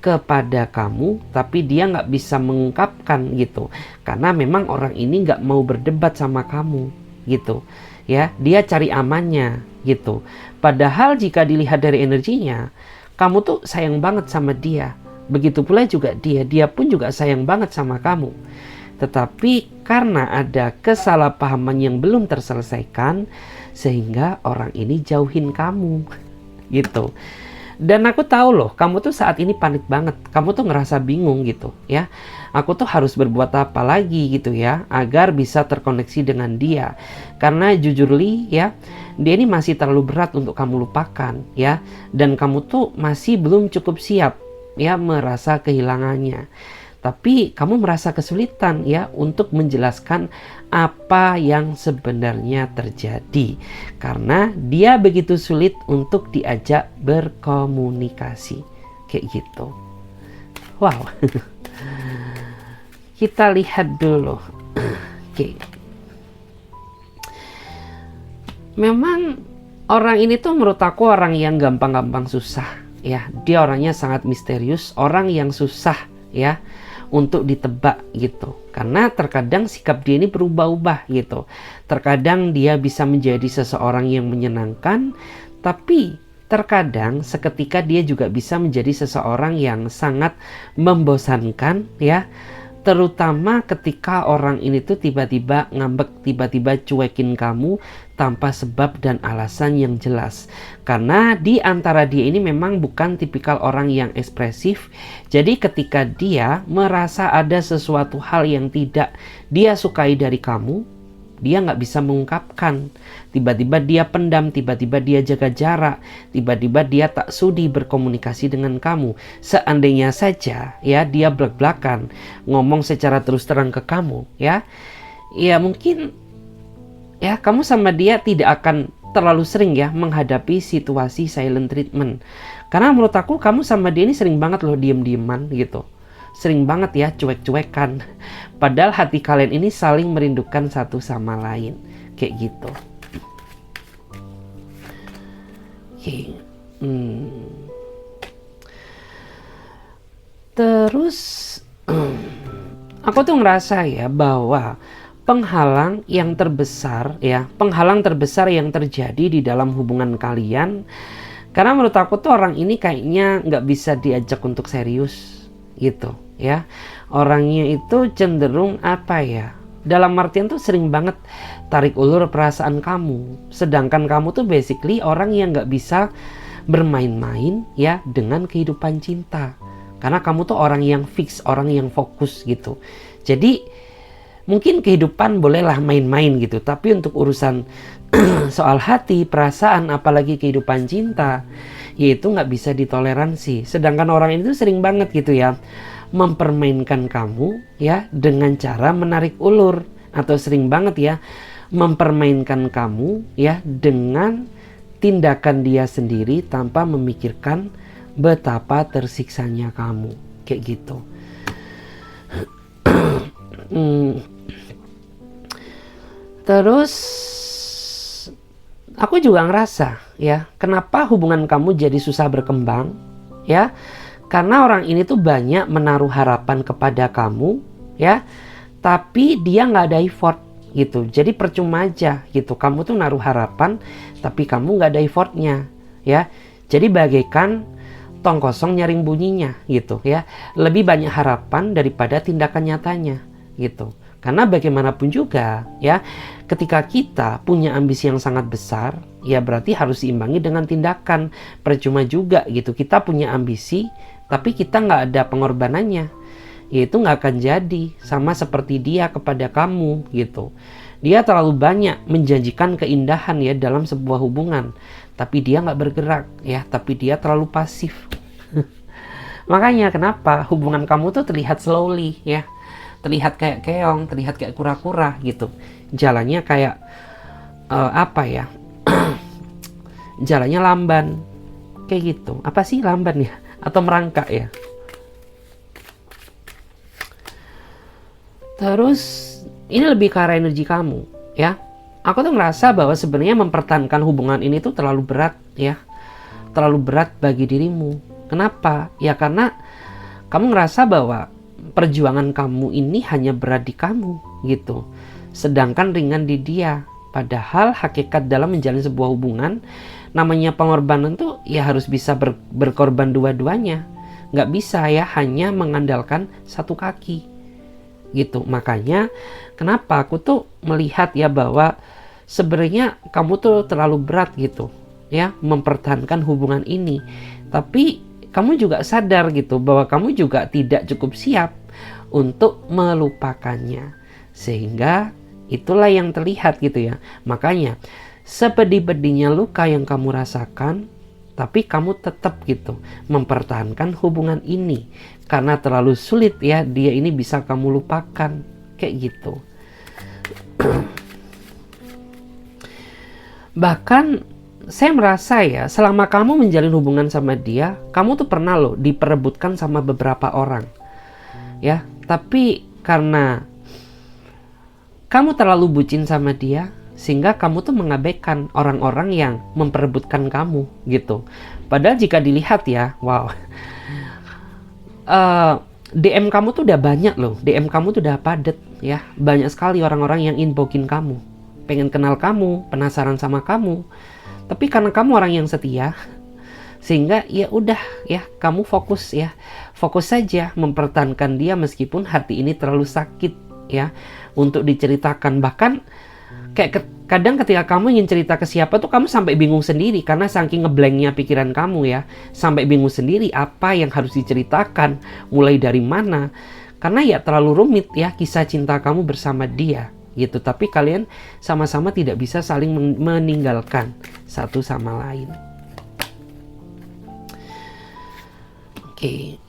kepada kamu, tapi dia nggak bisa mengungkapkan gitu. Karena memang orang ini nggak mau berdebat sama kamu gitu. Ya, dia cari amannya gitu. Padahal jika dilihat dari energinya, kamu tuh sayang banget sama dia. Begitu pula juga dia pun juga sayang banget sama kamu. Tetapi karena ada kesalahpahaman yang belum terselesaikan, sehingga orang ini jauhin kamu gitu. Dan aku tahu loh, kamu tuh saat ini panik banget, kamu tuh ngerasa bingung gitu ya. Aku tuh harus berbuat apa lagi gitu ya, agar bisa terkoneksi dengan dia. Karena jujur Li ya, dia ini masih terlalu berat untuk kamu lupakan ya. Dan kamu tuh masih belum cukup siap ya merasa kehilangannya. Tapi kamu merasa kesulitan ya untuk menjelaskan apa yang sebenarnya terjadi. Karena dia begitu sulit untuk diajak berkomunikasi. Kayak gitu. Wow. Kita lihat dulu. Oke. Memang orang ini tuh menurut aku orang yang gampang-gampang susah. Ya, dia orangnya sangat misterius. Orang yang susah ya untuk ditebak gitu. Karena terkadang sikap dia ini berubah-ubah gitu. Terkadang dia bisa menjadi seseorang yang menyenangkan, tapi terkadang seketika dia juga bisa menjadi seseorang yang sangat membosankan ya. Terutama ketika orang ini tuh tiba-tiba ngambek, tiba-tiba cuekin kamu tanpa sebab dan alasan yang jelas. Karena di antara dia ini memang bukan tipikal orang yang ekspresif. Jadi ketika dia merasa ada sesuatu hal yang tidak dia sukai dari kamu, dia nggak bisa mengungkapkan. Tiba-tiba dia pendam, tiba-tiba dia jaga jarak, tiba-tiba dia tak sudi berkomunikasi dengan kamu. Seandainya saja ya dia belak-belakan ngomong secara terus terang ke kamu ya mungkin ya kamu sama dia tidak akan terlalu sering ya menghadapi situasi silent treatment. Karena menurut aku kamu sama dia ini sering banget loh diem-dieman gitu. Sering banget ya cuek-cuekan. Padahal hati kalian ini saling merindukan satu sama lain. Kayak gitu. Oke. Terus aku tuh ngerasa ya bahwa penghalang yang terbesar ya, penghalang terbesar yang terjadi di dalam hubungan kalian. Karena menurut aku tuh orang ini kayaknya nggak bisa diajak untuk serius gitu ya. Orangnya itu cenderung apa ya, dalam artian tuh sering banget tarik ulur perasaan kamu. Sedangkan kamu tuh basically orang yang nggak bisa bermain-main ya dengan kehidupan cinta. Karena kamu tuh orang yang fix, orang yang fokus gitu. Jadi mungkin kehidupan bolehlah main-main gitu, tapi untuk urusan soal hati, perasaan, apalagi kehidupan cinta, yaitu nggak bisa ditoleransi. Sedangkan orang itu sering banget gitu ya, mempermainkan kamu ya dengan cara menarik ulur, atau sering banget ya mempermainkan kamu ya dengan tindakan dia sendiri tanpa memikirkan betapa tersiksanya kamu, kayak gitu. Terus aku juga ngerasa ya, kenapa hubungan kamu jadi susah berkembang ya, karena orang ini tuh banyak menaruh harapan kepada kamu ya, tapi dia nggak ada effort gitu. Jadi percuma aja gitu, kamu tuh naruh harapan tapi kamu nggak ada effortnya ya. Jadi bagaikan tong kosong nyaring bunyinya gitu ya. Lebih banyak harapan daripada tindakan nyatanya gitu. Karena bagaimanapun juga ya, ketika kita punya ambisi yang sangat besar, ya berarti harus diimbangi dengan tindakan. Percuma juga gitu, kita punya ambisi, tapi kita nggak ada pengorbanannya. Ya itu nggak akan jadi, sama seperti dia kepada kamu gitu. Dia terlalu banyak menjanjikan keindahan ya dalam sebuah hubungan, tapi dia nggak bergerak ya, tapi dia terlalu pasif. Makanya kenapa hubungan kamu tuh terlihat slowly ya, terlihat kayak keong, terlihat kayak kura-kura gitu. Jalannya kayak apa ya? Jalannya lamban. Kayak gitu. Apa sih lamban ya? Atau merangkak ya? Terus ini lebih ke arah energi kamu ya. Aku tuh ngerasa bahwa sebenarnya mempertahankan hubungan ini tuh terlalu berat ya. Terlalu berat bagi dirimu. Kenapa? Ya karena kamu ngerasa bahwa perjuangan kamu ini hanya berat di kamu gitu, sedangkan ringan di dia. Padahal hakikat dalam menjalin sebuah hubungan, namanya pengorbanan tuh ya harus bisa berkorban dua-duanya. Nggak bisa ya hanya mengandalkan satu kaki gitu. Makanya kenapa aku tuh melihat ya bahwa sebenarnya kamu tuh terlalu berat gitu ya mempertahankan hubungan ini. Tapi kamu juga sadar gitu bahwa kamu juga tidak cukup siap untuk melupakannya. Sehingga itulah yang terlihat gitu ya. Makanya sepedih-pedihnya luka yang kamu rasakan, tapi kamu tetap gitu mempertahankan hubungan ini. Karena terlalu sulit ya dia ini bisa kamu lupakan. Kayak gitu. Bahkan saya merasa ya, selama kamu menjalin hubungan sama dia, kamu tuh pernah loh diperebutkan sama beberapa orang. Ya, tapi karena kamu terlalu bucin sama dia, sehingga kamu tuh mengabaikan orang-orang yang memperebutkan kamu gitu. Padahal jika dilihat ya, wow, DM kamu tuh udah banyak loh, DM kamu tuh udah padet ya. Banyak sekali orang-orang yang inboxin kamu, pengen kenal kamu, penasaran sama kamu. Tapi karena kamu orang yang setia, sehingga ya udah ya kamu fokus ya, fokus saja mempertahankan dia meskipun hati ini terlalu sakit ya untuk diceritakan. Bahkan kayak kadang ketika kamu ingin cerita ke siapa tuh kamu sampai bingung sendiri karena saking ngeblanknya pikiran kamu ya, sampai bingung sendiri apa yang harus diceritakan, mulai dari mana, karena ya terlalu rumit ya kisah cinta kamu bersama dia gitu. Tapi kalian sama-sama tidak bisa saling meninggalkan satu sama lain. Oke.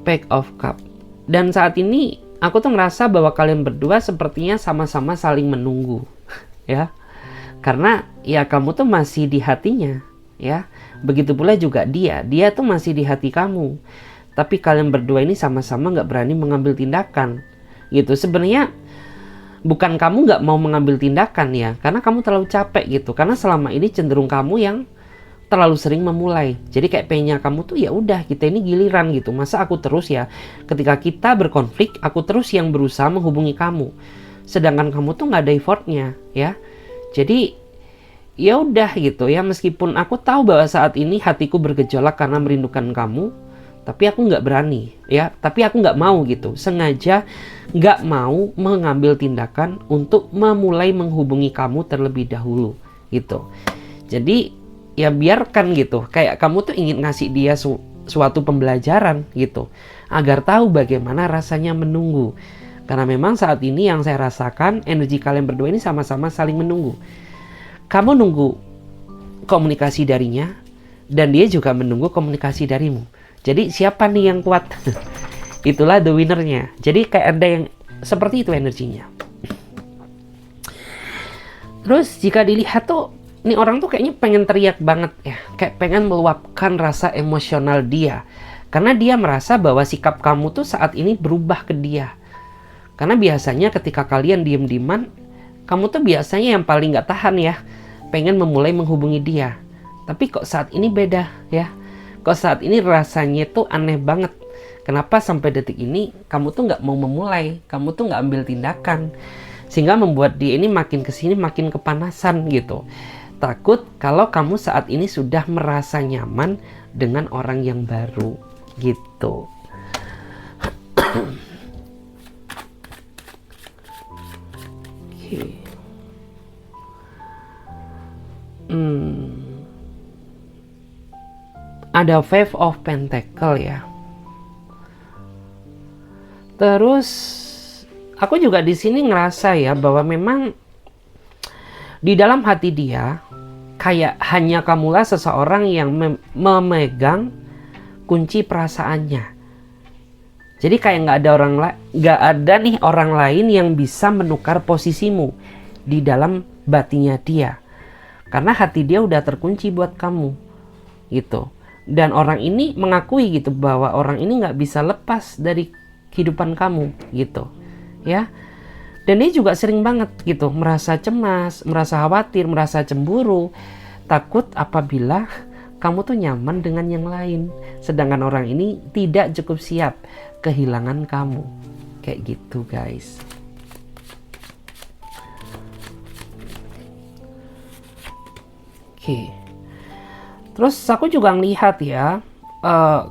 Page of Cup. Dan saat ini aku tuh ngerasa bahwa kalian berdua sepertinya sama-sama saling menunggu ya. Karena ya kamu tuh masih di hatinya ya. Begitu pula juga dia tuh masih di hati kamu. Tapi kalian berdua ini sama-sama gak berani mengambil tindakan gitu. Sebenarnya bukan kamu nggak mau mengambil tindakan ya, karena kamu terlalu capek gitu. Karena selama ini cenderung kamu yang terlalu sering memulai. Jadi kayak pengennya kamu tuh ya udah kita ini giliran gitu. Masa aku terus ya, ketika kita berkonflik, aku terus yang berusaha menghubungi kamu. sedangkan kamu tuh nggak ada effortnya ya. Jadi ya udah gitu ya, meskipun aku tahu bahwa saat ini hatiku bergejolak karena merindukan kamu, tapi aku nggak berani ya, tapi aku nggak mau gitu, sengaja nggak mau mengambil tindakan untuk memulai menghubungi kamu terlebih dahulu gitu. Jadi ya biarkan gitu, kayak kamu tuh ingin ngasih dia suatu pembelajaran gitu, agar tahu bagaimana rasanya menunggu. Karena memang saat ini yang saya rasakan, energi kalian berdua ini sama-sama saling menunggu. Kamu nunggu komunikasi darinya, dan dia juga menunggu komunikasi darimu. Jadi siapa nih yang kuat? Itulah the winnernya. Jadi kayak ada yang seperti itu energinya. Terus jika dilihat tuh, ini orang tuh kayaknya pengen teriak banget ya. Kayak pengen meluapkan rasa emosional dia. Karena dia merasa bahwa sikap kamu tuh saat ini berubah ke dia. Karena biasanya ketika kalian diem-dieman, kamu tuh biasanya yang paling gak tahan ya, pengen memulai menghubungi dia. Tapi kok saat ini beda ya. Kok saat ini rasanya tuh aneh banget. Kenapa sampai detik ini kamu tuh gak mau memulai, kamu tuh gak ambil tindakan. Sehingga membuat dia ini makin kesini makin kepanasan gitu. Takut kalau kamu saat ini sudah merasa nyaman dengan orang yang baru gitu. Ada Five of Pentacle ya. Terus aku juga di sini ngerasa ya bahwa memang di dalam hati dia kayak hanya kamulah seseorang yang memegang kunci perasaannya. Jadi kayak nggak ada nih orang lain yang bisa menukar posisimu di dalam batinnya dia. Karena hati dia udah terkunci buat kamu gitu. Dan orang ini mengakui gitu bahwa orang ini nggak bisa lepas dari kehidupan kamu gitu ya. Dan dia juga sering banget gitu merasa cemas, merasa khawatir, merasa cemburu, takut apabila kamu tuh nyaman dengan yang lain, sedangkan orang ini tidak cukup siap kehilangan kamu. Kayak gitu guys. Oke. Terus aku juga ngelihat ya,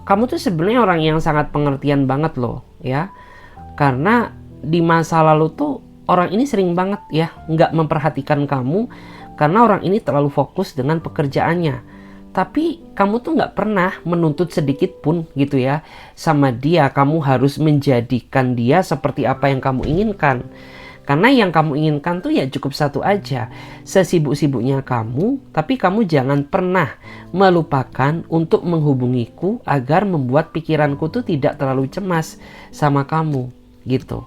kamu tuh sebenarnya orang yang sangat pengertian banget loh ya. Karena di masa lalu tuh orang ini sering banget ya nggak memperhatikan kamu karena orang ini terlalu fokus dengan pekerjaannya. Tapi kamu tuh nggak pernah menuntut sedikit pun gitu ya sama dia. Kamu harus menjadikan dia seperti apa yang kamu inginkan. Karena yang kamu inginkan tuh ya cukup satu aja. Sesibuk-sibuknya kamu, tapi kamu jangan pernah melupakan untuk menghubungiku agar membuat pikiranku tuh tidak terlalu cemas sama kamu gitu.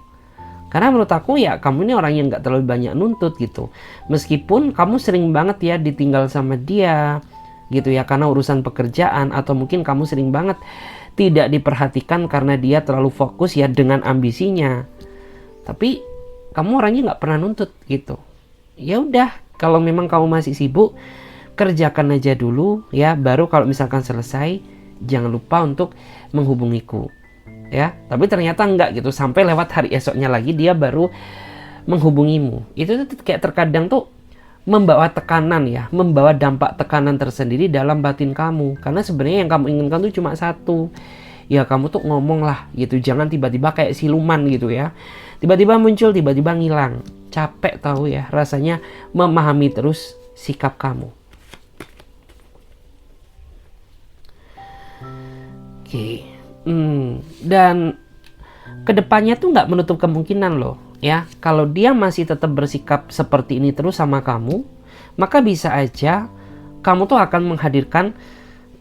Karena menurut aku ya kamu ini orang yang gak terlalu banyak nuntut gitu. Meskipun kamu sering banget ya ditinggal sama dia gitu ya karena urusan pekerjaan, atau mungkin kamu sering banget tidak diperhatikan karena dia terlalu fokus ya dengan ambisinya. Tapi kamu orangnya gak pernah nuntut gitu. Ya udah, kalau memang kamu masih sibuk, kerjakan aja dulu ya, baru kalau misalkan selesai jangan lupa untuk menghubungiku. Ya, tapi ternyata enggak gitu, sampai lewat hari esoknya lagi dia baru menghubungimu. Itu tuh kayak terkadang tuh membawa tekanan ya, membawa dampak tekanan tersendiri dalam batin kamu. Karena sebenarnya yang kamu inginkan tuh cuma satu. Ya kamu tuh ngomong lah gitu, jangan tiba-tiba kayak siluman gitu ya. Tiba-tiba muncul, tiba-tiba ngilang. Capek tahu ya rasanya memahami terus sikap kamu. Oke. Dan kedepannya tuh nggak menutup kemungkinan loh ya, kalau dia masih tetap bersikap seperti ini terus sama kamu, maka bisa aja kamu tuh akan menghadirkan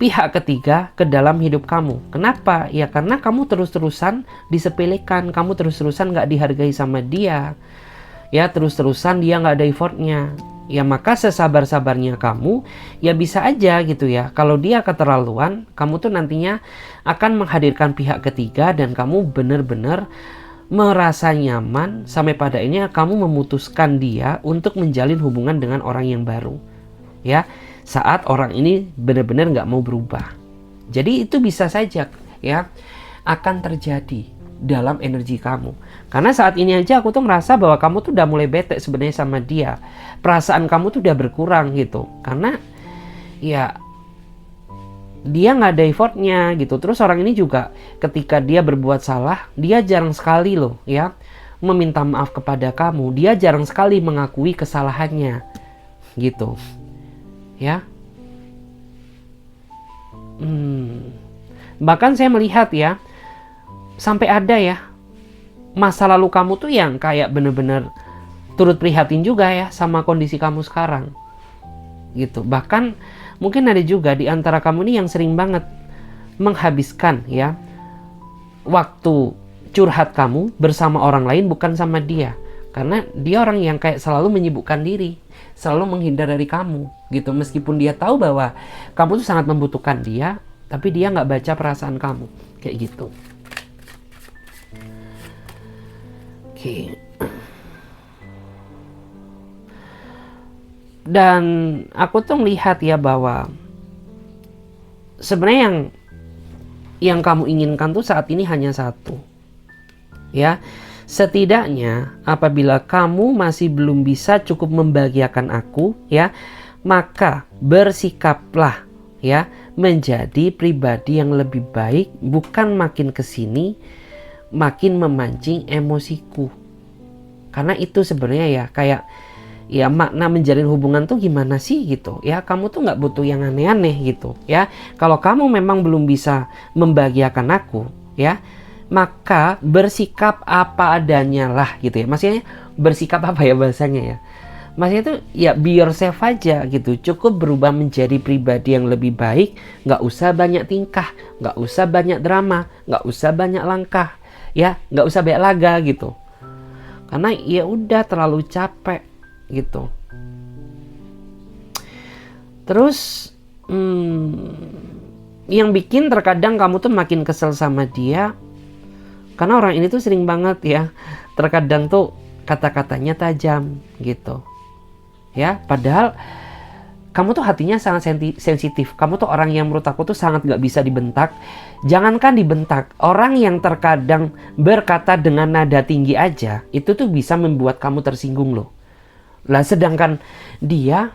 pihak ketiga ke dalam hidup kamu. Kenapa? Ya karena kamu terus-terusan disepelekan, kamu terus-terusan nggak dihargai sama dia ya, terus-terusan dia nggak ada effortnya. Ya maka sesabar-sabarnya kamu, ya bisa aja gitu ya, kalau dia keterlaluan, kamu tuh nantinya akan menghadirkan pihak ketiga dan kamu benar-benar merasa nyaman sampai pada akhirnya kamu memutuskan dia untuk menjalin hubungan dengan orang yang baru. Ya, saat orang ini benar-benar nggak mau berubah. Jadi itu bisa saja ya akan terjadi dalam energi kamu. Karena saat ini aja aku tuh ngerasa bahwa kamu tuh udah mulai bete sebenarnya sama dia. Perasaan kamu tuh udah berkurang gitu. Karena ya dia nggak ada effortnya gitu. Terus orang ini juga ketika dia berbuat salah, dia jarang sekali loh ya meminta maaf kepada kamu. Dia jarang sekali mengakui kesalahannya gitu ya. Bahkan saya melihat ya, sampai ada ya masa lalu kamu tuh yang kayak bener-bener turut prihatin juga ya sama kondisi kamu sekarang gitu. Bahkan mungkin ada juga di antara kamu ini yang sering banget menghabiskan ya waktu curhat kamu bersama orang lain bukan sama dia. Karena dia orang yang kayak selalu menyibukkan diri, selalu menghindar dari kamu gitu. Meskipun dia tahu bahwa kamu tuh sangat membutuhkan dia, tapi dia nggak baca perasaan kamu kayak gitu. Oke. Dan aku tuh melihat ya bahwa sebenarnya yang kamu inginkan tuh saat ini hanya satu. Ya, setidaknya apabila kamu masih belum bisa cukup membahagiakan aku, ya, maka bersikaplah ya menjadi pribadi yang lebih baik, bukan makin kesini makin memancing emosiku. Karena itu sebenarnya ya kayak ya makna menjalin hubungan tuh gimana sih gitu ya. Kamu tuh nggak butuh yang aneh-aneh gitu ya. Kalau kamu memang belum bisa membahagiakan aku ya, maka bersikap apa adanya lah gitu ya. Maksudnya bersikap apa ya bahasanya ya, maksudnya itu ya be yourself aja gitu. Cukup berubah menjadi pribadi yang lebih baik. Nggak usah banyak tingkah, nggak usah banyak drama, nggak usah banyak langkah ya, nggak usah banyak laga gitu. Karena ya udah terlalu capek gitu. Terus yang bikin terkadang kamu tuh makin kesel sama dia, karena orang ini tuh sering banget ya, terkadang tuh kata-katanya tajam gitu ya. Padahal kamu tuh hatinya sangat sensitif. Kamu tuh orang yang menurut aku tuh sangat gak bisa dibentak. Jangankan dibentak, orang yang terkadang berkata dengan nada tinggi aja, itu tuh bisa membuat kamu tersinggung loh. Lah sedangkan dia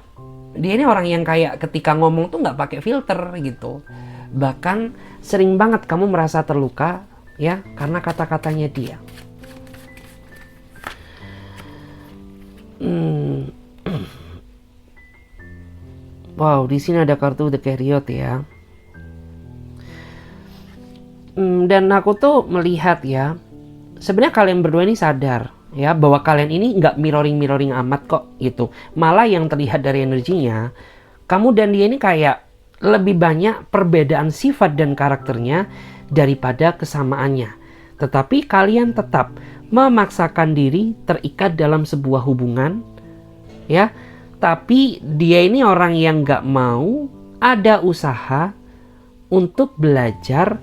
ini orang yang kayak ketika ngomong tuh gak pakai filter gitu. Bahkan sering banget kamu merasa terluka ya karena kata-katanya dia. Wow, di sini ada kartu The Chariot ya. Dan aku tuh melihat ya, sebenarnya kalian berdua ini sadar ya bahwa kalian ini nggak mirroring amat kok gitu. Malah yang terlihat dari energinya, kamu dan dia ini kayak lebih banyak perbedaan sifat dan karakternya daripada kesamaannya. Tetapi kalian tetap memaksakan diri terikat dalam sebuah hubungan ya. Tapi dia ini orang yang gak mau ada usaha untuk belajar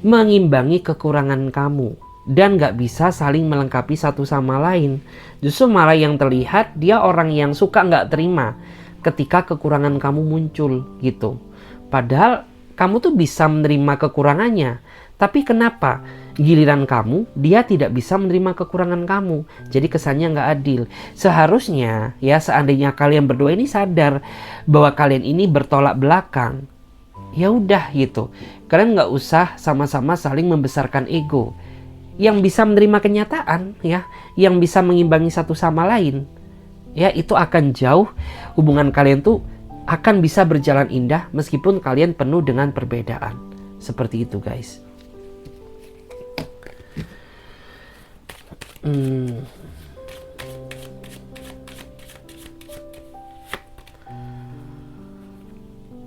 mengimbangi kekurangan kamu. Dan gak bisa saling melengkapi satu sama lain. Justru malah yang terlihat dia orang yang suka gak terima ketika kekurangan kamu muncul gitu. Padahal kamu tuh bisa menerima kekurangannya. Tapi kenapa giliran kamu dia tidak bisa menerima kekurangan kamu? Jadi kesannya nggak adil. Seharusnya ya seandainya kalian berdua ini sadar bahwa kalian ini bertolak belakang, ya udah gitu, kalian nggak usah sama-sama saling membesarkan ego. Yang bisa menerima kenyataan ya, yang bisa mengimbangi satu sama lain ya, itu akan jauh, hubungan kalian tuh akan bisa berjalan indah meskipun kalian penuh dengan perbedaan. Seperti itu guys.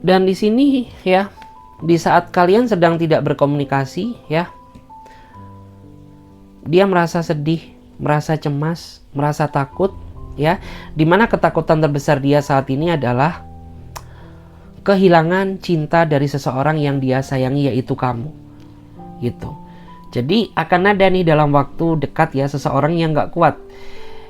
Dan di sini ya, di saat kalian sedang tidak berkomunikasi ya, dia merasa sedih, merasa cemas, merasa takut ya. Dimana ketakutan terbesar dia saat ini adalah kehilangan cinta dari seseorang yang dia sayangi, yaitu kamu gitu. Jadi akan ada nih dalam waktu dekat ya seseorang yang gak kuat.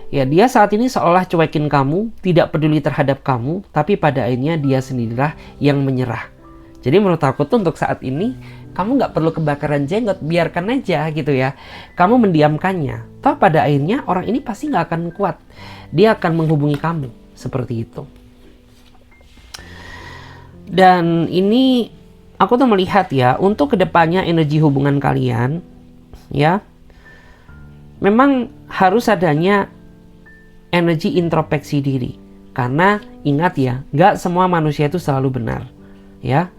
Ya dia saat ini seolah cuekin kamu, tidak peduli terhadap kamu, tapi pada akhirnya dia sendirilah yang menyerah. Jadi menurut aku tuh untuk saat ini kamu nggak perlu kebakaran jenggot, biarkan aja gitu ya. Kamu mendiamkannya. Toh pada akhirnya orang ini pasti nggak akan kuat. Dia akan menghubungi kamu seperti itu. Dan ini aku tuh melihat ya, untuk kedepannya energi hubungan kalian ya, memang harus adanya energi introspeksi diri. Karena ingat ya, nggak semua manusia itu selalu benar ya.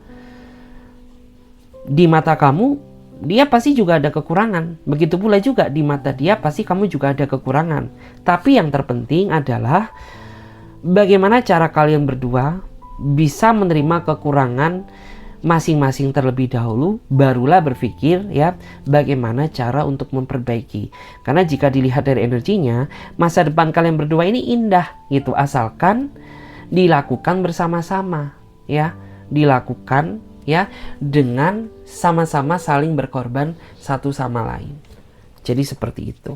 Di mata kamu dia pasti juga ada kekurangan, begitu pula juga di mata dia pasti kamu juga ada kekurangan. Tapi yang terpenting adalah bagaimana cara kalian berdua bisa menerima kekurangan masing-masing terlebih dahulu, barulah berpikir ya bagaimana cara untuk memperbaiki. Karena jika dilihat dari energinya, masa depan kalian berdua ini indah gitu, asalkan dilakukan bersama-sama ya, dilakukan ya dengan sama-sama saling berkorban satu sama lain. Jadi seperti itu.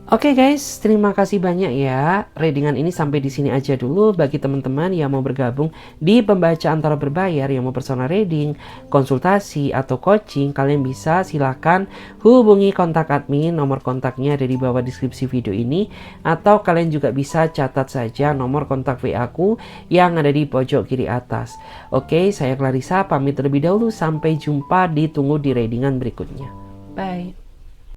Oke guys, terima kasih banyak ya. Readingan ini sampai di sini aja dulu. Bagi teman-teman yang mau bergabung di pembacaan tarot berbayar, yang mau personal reading, konsultasi atau coaching, kalian bisa silakan hubungi kontak admin. Nomor kontaknya ada di bawah deskripsi video ini, atau kalian juga bisa catat saja nomor kontak WA aku yang ada di pojok kiri atas. Oke, saya Clarissa pamit terlebih dahulu. Sampai jumpa, ditunggu di readingan berikutnya. Bye.